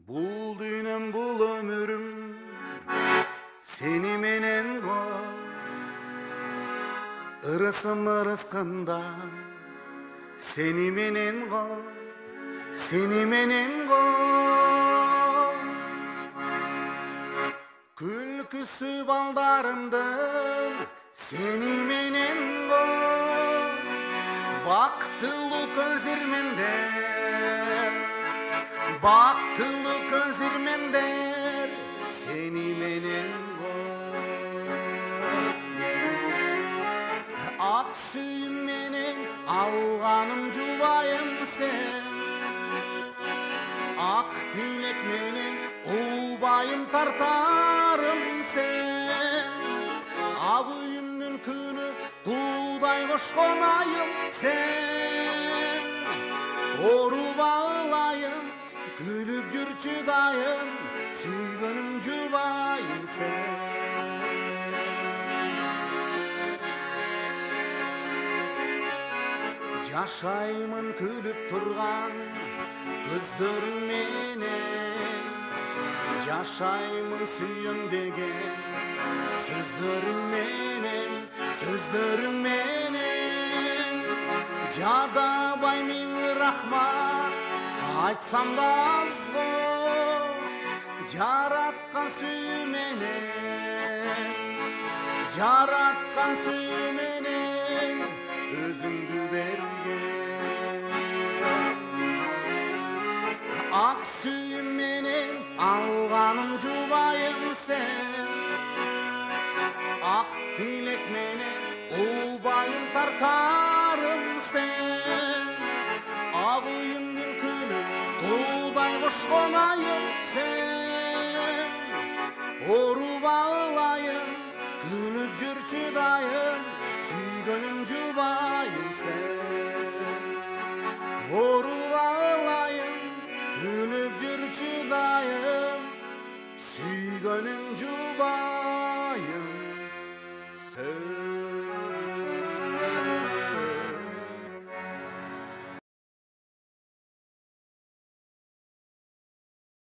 Bul dünem bul ömürüm seni menen go ырысым ырысканда seni menen go күлкүсү балдарымдын seni menen go бактылуу көзүрмемдер seni menen go ак сүйүм менен алганым жубайым сен ак тилек менен убайым тартарым сен ак үйүмдүн күнү куудай кошкон айым сен ооруба ылайым күлүп жүрчү дайым сүйгөнүм жубайым сен жашаймын күлүп турган көздөрүң менен жашаймын сүйөм деген сөздөрүң менен жадабай миң рахмат айтсам да аз го жараткан сүйүү менен өзүңдү берген ак сүйүм менен алганым жубайым сен ак тилек менен убайым тартарым сен ак үйүмдүн күнү куудай кошкон айым сен ооруба ылайым күлүп жүрчү дайым сүйгөнүм жубайым сен ооруба ылайым күлүп жүрчү дайым сүйгөнүм жубайым сен